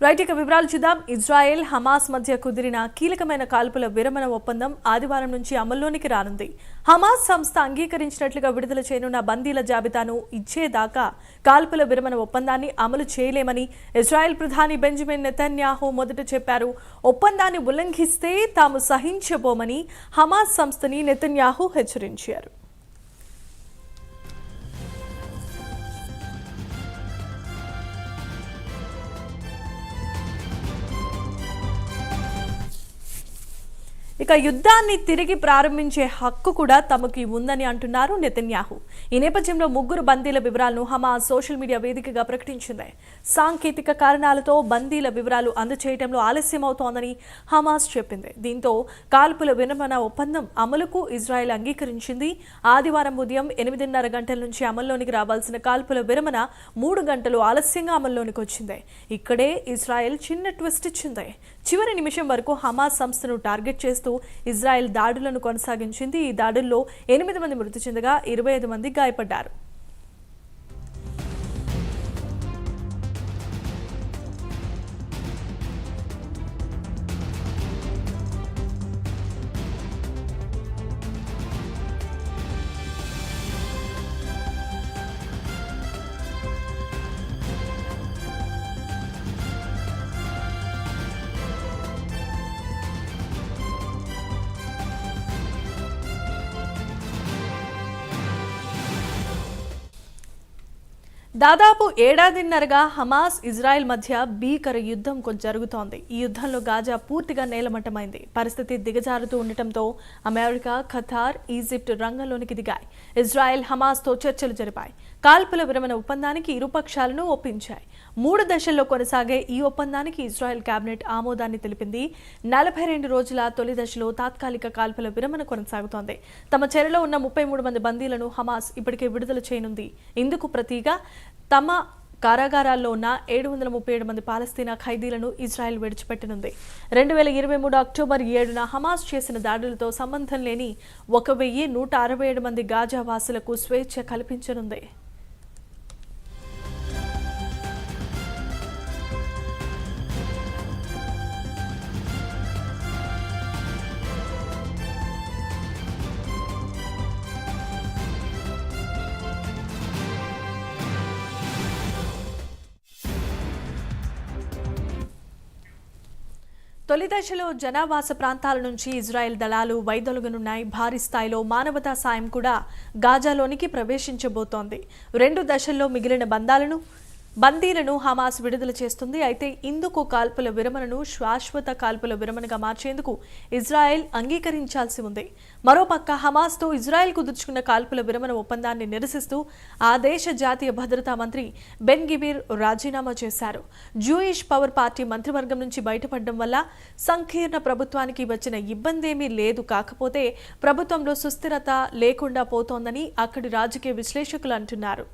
Right, ఇక వివరాలు చూద్దాం. ఇజ్రాయెల్ హమాస్ మధ్య కుదిరిన కీలకమైన కాల్పుల విరమణ ఒప్పందం ఆదివారం నుంచి అమల్లోనికి రానుంది. హమాస్ సంస్థ అంగీకరించినట్లుగా విడుదల చేయనున్న బందీల జాబితాను ఇచ్చేదాకా కాల్పుల విరమణ ఒప్పందాన్ని అమలు చేయలేమని ఇజ్రాయెల్ ప్రధాని బెంజమిన్ నెతన్యాహు మొదట చెప్పారు. ఒప్పందాన్ని ఉల్లంఘిస్తే తాము సహించబోమని హమాస్ సంస్థని నెతన్యాహు హెచ్చరించారు. ఇక యుద్ధాన్ని తిరిగి ప్రారంభించే హక్కు కూడా తమకి ఉందని అంటున్నారు నెతన్యాహు. ఈ నేపథ్యంలో ముగ్గురు బందీల వివరాలను హమాస్ సోషల్ మీడియా వేదికగా ప్రకటించింది. సాంకేతిక కారణాలతో బందీల వివరాలు అందజేయడంలో ఆలస్యమవుతోందని హమాస్ చెప్పింది. దీంతో కాల్పుల విరమణ ఒప్పందం అమలుకు ఇజ్రాయెల్ అంగీకరించింది. ఆదివారం ఉదయం 8:30 గంటల నుంచి అమల్లోనికి రావాల్సిన కాల్పుల విరమణ 3 గంటలు ఆలస్యంగా అమల్లోనికి వచ్చింది. ఇక్కడే ఇజ్రాయెల్ చిన్న ట్విస్ట్ ఇచ్చింది. చివరి నిమిషం వరకు హమాస్ సంస్థను టార్గెట్ చేస్తూ ఇజ్రాయెల్ దాడులను కొనసాగించింది. ఈ దాడుల్లో 8 మంది మృతి చెందగా 25 మంది గాయపడ్డారు. దాదాపు ఏడాదిన్నరగా హమాస్ ఇజ్రాయెల్ మధ్య భీకర యుద్ధం జరుగుతోంది. ఈ యుద్ధంలో గాజా పూర్తిగా నేలమట్టమైంది. పరిస్థితి దిగజారుతూ ఉండటంతో అమెరికా, ఖతార్, ఈజిప్ట్ రంగంలోనికి దిగాయి. ఇజ్రాయెల్ హమాస్తో చర్చలు జరిపాయి. కాల్పుల విరమణ ఒప్పందానికి ఇరుపక్షాలను ఒప్పించాయి. 3 దశల్లో కొనసాగే ఈ ఒప్పందానికి ఇజ్రాయెల్ కేబినెట్ ఆమోదాన్ని తెలిపింది. 42 రోజుల తొలి దశలో తాత్కాలిక కాల్పుల విరమణ కొనసాగుతోంది. తమ చెరలో ఉన్న 33 మంది బందీలను హమాస్ ఇప్పటికే విడుదల చేయనుంది. ఇందుకు ప్రతిగా తమ కారాగారాల్లో ఉన్న 737 మంది పాలస్తీనా ఖైదీలను ఇజ్రాయెల్ విడిచిపెట్టనుంది. 2023 అక్టోబర్ 7న హమాస్ చేసిన దాడులతో సంబంధం లేని 1167 మంది గాజా వాసులకు స్వేచ్ఛ కల్పించనుంది. తొలి దశలో జనావాస ప్రాంతాల నుంచి ఇజ్రాయెల్ దళాలు వైదొలగనున్నాయి. భారీ స్థాయిలో మానవతా సాయం కూడా గాజాలోనికి ప్రవేశించబోతోంది. 2 దశల్లో మిగిలిన బందీలను హమాస్ విడుదల చేస్తుంది. అయితే ఇందుకు కాల్పుల విరమణను శాశ్వత కాల్పుల విరమణగా మార్చేందుకు ఇజ్రాయెల్ అంగీకరించాల్సి ఉంది. మరోపక్క హమాస్తో ఇజ్రాయెల్ కుదుర్చుకున్న కాల్పుల విరమణ ఒప్పందాన్ని నిరసిస్తూ ఆ దేశ జాతీయ భద్రతా మంత్రి బెన్ గిబీర్ రాజీనామా చేశారు. జూయిష్ పవర్ పార్టీ మంత్రివర్గం నుంచి బయటపడడం వల్ల సంకీర్ణ ప్రభుత్వానికి వచ్చిన ఇబ్బందేమీ లేదు. కాకపోతే ప్రభుత్వంలో సుస్థిరత లేకుండా పోతోందని అక్కడి రాజకీయ విశ్లేషకులు అంటున్నారు.